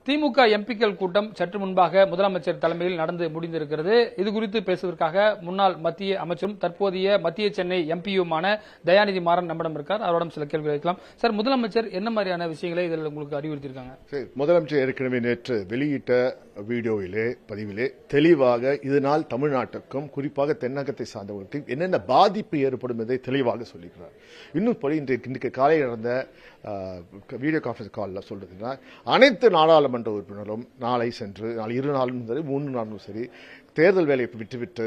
திமுக எம்பிக்கள் கூட்டம் சற்று முன்பாக முதலமைச்சர் தலைமையில் நடந்து முடிந்திருக்கிறது. இது குறித்து பேசுவதற்காக முன்னாள் மத்திய அமைச்சரும் தற்போதைய மத்திய சென்னை எம்பியுமான தயாநிதி மாறன் நம்மிடம் இருக்கார். அவரிடம் சில கேள்வி வைக்கலாம். சார், முதலமைச்சர் என்ன மாதிரியான விஷயங்களை இதில் உங்களுக்கு அறிவுறுத்தியிருக்காங்க? முதலமைச்சர் ஏற்கனவே நேற்று வெளியிட்ட வீடியோவிலே பதிவிலே தெளிவாக இதனால் தமிழ்நாட்டுக்கும் குறிப்பாக தென்னகத்தை சார்ந்தவர்களுக்கு என்னென்ன பாதிப்பு ஏற்படும் என்பதை தெளிவாக சொல்லியிருக்கிறார். இன்னும் இன்றைக்கு காலையில் நடந்த வீடியோ கான்பரன்ஸ் காலில் சொல்றதுன்னா அனைத்து நாடாளுமன்ற உறுப்பினரும் நாளை சென்று இரு நாளும் சரி 3 நாளும் சரி தேர்தல் வேலையை விட்டுவிட்டு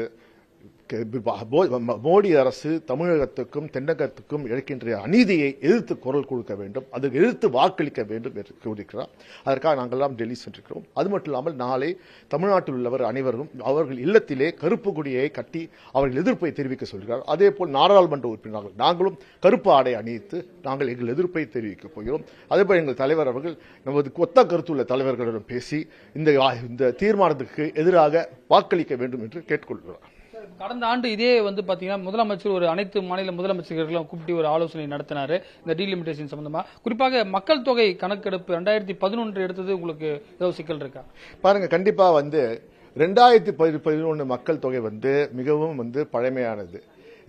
மோடி அரசு தமிழகத்துக்கும் தென்னகத்துக்கும் இழைக்கின்ற அநீதியை எதிர்த்து குரல் கொடுக்க வேண்டும், அதற்கு எதிர்த்து வாக்களிக்க வேண்டும் என்று கூறுகிறார். அதற்காக நாங்கள் எல்லாம் டெல்லி சென்றிருக்கிறோம். அது மட்டும் இல்லாமல் நாளை தமிழ்நாட்டில் உள்ளவர் அனைவரும் அவர்கள் இல்லத்திலே கருப்பு கொடியை கட்டி அவர்கள் எதிர்ப்பை தெரிவிக்க சொல்கிறார். அதே போல் நாடாளுமன்ற உறுப்பினர்கள் நாங்களும் கருப்பு ஆடை அணிவித்து நாங்கள் எங்கள் எதிர்ப்பை தெரிவிக்க போகிறோம். அதேபோல் எங்கள் தலைவர் அவர்கள் நமது கொத்த கருத்துள்ள தலைவர்களிடம் பேசி இந்த தீர்மானத்துக்கு எதிராக வாக்களிக்க வேண்டும் என்று கேட்டுக்கொள்கிறார். கடந்த ஆண்டு இதே பாத்தீங்கன்னா முதலமைச்சர் ஒரு அனைத்து மாநில முதலமைச்சர்களும் கூப்பிட்டு ஒரு ஆலோசனை நடத்தினாரு இந்த டீலிமிட்டேஷன் சம்பந்தமா. குறிப்பாக மக்கள் தொகை கணக்கெடுப்பு 2011 எடுத்தது உங்களுக்கு ஏதாவது சிக்கல் இருக்கா? பாருங்க, கண்டிப்பா 2011 மக்கள் தொகை மிகவும் பழமையானது.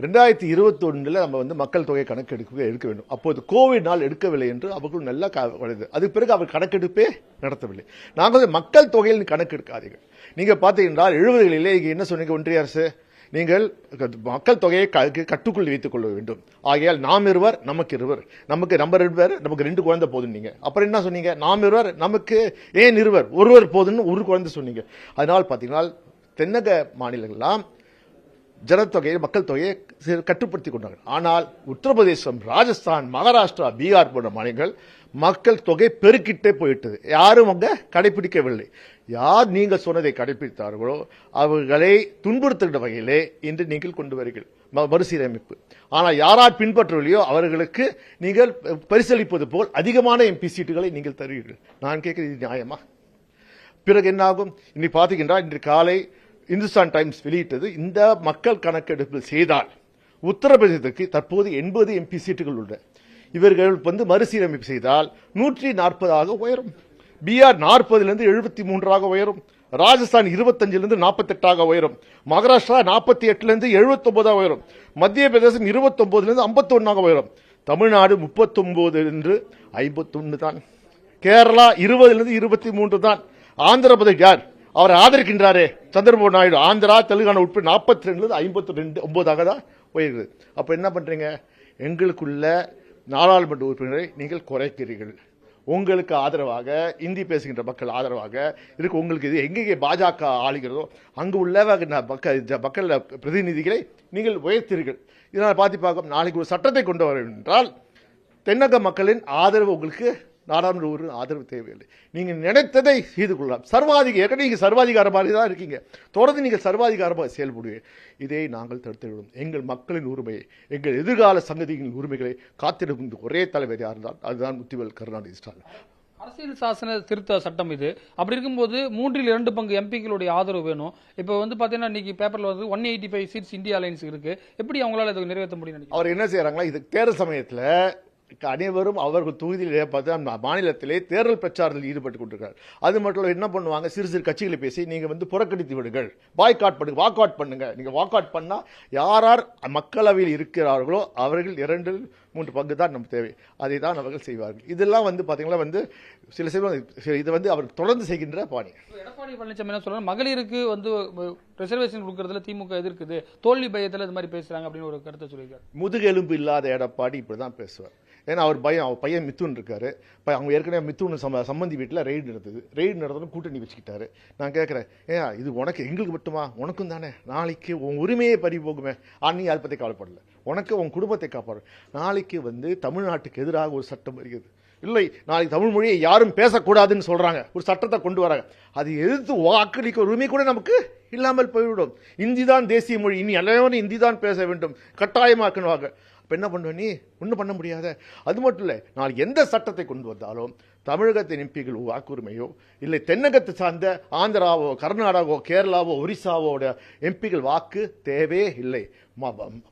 2021 நம்ம மக்கள் தொகை கணக்கெடுப்பு எடுக்க வேண்டும். அப்போது கோவிட்னால் எடுக்கவில்லை என்று அவர்கள் நல்லா வருது. அதுக்கு பிறகு அவர் கணக்கெடுப்பே நடத்தவில்லை. நாங்கள் மக்கள் தொகையில் கணக்கெடுக்காதீர்கள். நீங்க பாத்தீங்கன்னா 70களிலே என்ன சொன்னீங்க ஒன்றிய அரசு, நீங்கள் மக்கள் தொகையை கட்டுக்குள் வைத்துக் கொள்ள வேண்டும். ஆகையால் நாம் இருவர் நமக்கு இருவர், நமக்கு நம்ம 2 பேர் நமக்கு 2 குழந்தை போதும். நீங்க அப்புறம் என்ன சொன்னீங்க, நாம் இருவர் நமக்கு ஏன் இருவர், ஒருவர் போதுன்னு ஒரு குழந்தை சொன்னீங்க. அதனால் பாத்தீங்கன்னா தென்னக மாநிலங்கள்லாம் ஜனத்தொகையை மக்கள் தொகையை கட்டுப்படுத்திக் கொண்டார்கள். ஆனால் உத்தரப்பிரதேசம், ராஜஸ்தான், மகாராஷ்டிரா, பீகார் போன்ற மாநிலங்கள் மக்கள் தொகை பெருக்கிட்டே போயிட்டது. யாரும் அங்க கடைபிடிக்கவில்லை. யார் நீங்கள் சொன்னதை கடைபிடித்தார்களோ அவர்களை துன்புறுத்துகின்ற வகையிலே இன்று நீங்கள் கொண்டு வருகிறீர்கள் மறுசீரமைப்பு. ஆனால் யாரால் பின்பற்றவில்லையோ அவர்களுக்கு நீங்கள் பரிசளிப்பது போல் அதிகமான எம்பி சீட்டுகளை நீங்கள் தருவீர்கள். நான் கேட்கிறேன், நியாயமா? பிறகு என்ன ஆகும்? இன்னைக்கு பாத்தீங்கன்னா இன்று காலை இந்துஸ்தான் டைம்ஸ் வெளியிட்டது, இந்த மக்கள் கணக்கெடுப்பில் செய்தால் உத்தரப்பிரதேசத்துக்கு தற்போது 80 எம்பி சீட்டுகள் உள்ளன. இவர்கள் மறுசீரமைப்பு செய்தால் 140 உயரும். பீகார் 40 73 உயரும். ராஜஸ்தான் 25 48 உயரும். மகாராஷ்டிரா 48 79 உயரும். மத்திய பிரதேசம் 29 51 உயரும். தமிழ்நாடு 39 51 தான். கேரளா 20 23 தான். ஆந்திர பிரதேஷ் யார் அவரை ஆதரிக்கின்றாரே, சந்திரபாபு நாயுடு, ஆந்திரா தெலுங்கானா உட்பட 42 52 தான் உயர்கிறது. அப்ப என்ன பண்றீங்க? எங்களுக்குள்ள நாடாளுமன்ற உறுப்பினரை நீங்கள் குறைக்கிறீர்கள். உங்களுக்கு ஆதரவாக இந்தி பேசுகின்ற மக்கள் ஆதரவாக இருக்கு. உங்களுக்கு இது எங்கே பாஜக ஆளுகிறதோ அங்கு உள்ள மக்கள் பிரதிநிதிகளை நீங்கள் உயர்த்தீர்கள். இதனால் பார்க்கும் நாளைக்கு ஒரு சட்டத்தை கொண்டு வர என்றால் தென்னக மக்களின் ஆதரவு உங்களுக்கு நாடாளுமன்ற ஒரு ஆதரவு தேவையில்லை. நீங்க நினைத்ததை செய்து கொள்ளலாம். நீங்க சர்வாதிகாரமாக தான் இருக்கீங்க. தொடர்ந்து நீங்கள் சர்வாதிகாரமாக செயல்படுவீங்க. இதை நாங்கள் தடுத்துவிடும். எங்கள் மக்களின் உரிமையை, எங்கள் எதிர்கால சங்கதிகளின் உரிமைகளை காத்திடும் ஒரே தலைவர் யார் இருந்தால் அதுதான் முத்துவேல் கருணாநிதி ஸ்டாலின். அரசியல் சாசன திருத்த சட்டம் இது. அப்படி இருக்கும்போது 3/2 பங்கு எம்பிக்களுடைய ஆதரவு வேணும். இப்போ பாத்தீங்கன்னா இன்னைக்கு பேப்பர்ல 185 சீட்ஸ் இந்தியா அலையன்ஸ் இருக்கு. எப்படி அவங்களால இதை நிறைவேற்ற முடியும்? அவர் என்ன செய்யறாங்களா, இது தேர்தல் சமயத்தில் அனைவரும் அவர்கள் தொகுதியிலே பார்த்து மாநிலத்திலே தேர்தல் பிரச்சாரத்தில் ஈடுபட்டுக் கொண்டிருக்கிறார். அது மட்டும் என்ன பண்ணுவாங்க, சிறு சிறு கட்சிகளை பேசி நீங்க புறக்கணித்து விடுங்கள், வாக் அவுட் பண்ணுங்க. நீங்க வாக் அவுட் பண்ணா யார் மக்களவையில் இருக்கிறார்களோ அவர்கள் 2/3 பங்கு தான் நமக்கு தேவை. அதை தான் அவர்கள் செய்வார்கள். இதெல்லாம் பாத்தீங்கன்னா சில இது அவர் தொடர்ந்து செய்கின்ற பாணி. எடப்பாடி பழனிசாமி என்ன சொல்றாங்க, மகளிருக்கு ரிசர்வேஷன் கொடுக்கறதுல திமுக எதிர்க்குது, தோல்வி பயத்தில் இது மாதிரி பேசுறாங்க அப்படின்னு ஒரு கருத்தை சொல்லியிருக்காரு. முதுகெலும்பு இல்லாத எடப்பாடி இப்படிதான் பேசுவார். ஏன்னா அவர் பையன் மித்துன் இருக்காரு. அவங்க ஏற்கனவே மித்துன் சம்பந்தி வீட்டில் ரெய்டு நடந்தது கூட்டணி வச்சுக்கிட்டாரு. நான் கேட்கிறேன், இது உனக்கு எங்களுக்கு மட்டுமா? உனக்கும் தானே. நாளைக்கு உன் உரிமையை பறி போகுமே. நீ அதை பற்றி கவலைப்படல. உனக்கு உன் குடும்பத்தை காப்பாடு. நாளைக்கு தமிழ்நாட்டுக்கு எதிராக ஒரு சட்டம் வருகிறது. இல்லை, நாளைக்கு தமிழ் மொழியை யாரும் பேசக்கூடாதுன்னு சொல்றாங்க, ஒரு சட்டத்தை கொண்டு வராங்க. அதை எதிர்த்து வாக்களிக்க உரிமை கூட நமக்கு இல்லாமல் போய்விடும். இந்தி தான் தேசிய மொழி, இனி எல்லாரும் இந்தி தான் பேச வேண்டும், கட்டாயமாக்குவாங்க. இப்ப என்ன பண்ணுவ? நீ ஒன்றும் பண்ண முடியாத. அது மட்டும் இல்லை, நாளைக்கு எந்த சட்டத்தை கொண்டு வந்தாலும் தமிழகத்தின் எம்பிகள் வாக்குரிமையோ இல்லை தென்னகத்தை சார்ந்த ஆந்திராவோ கர்நாடகாவோ கேரளாவோ ஒரிசாவோட எம்பிகள் வாக்கு தேவையே இல்லை.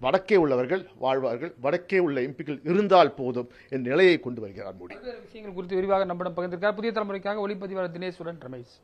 வடக்கே உள்ளவர்கள் வாழ்வார்கள், வடக்கே உள்ள எம்பிக்கள் இருந்தால் போதும் என்ற நிலையை கொண்டு வருகிறார் மோடி. விஷயங்கள் குறித்து விரிவாக நம்மிடம் பகிர்ந்திருக்கார் புதிய தலைமுறைக்காக ஒளிப்பதிவாளர் தினேஸ்வரன் ரமேஷ்.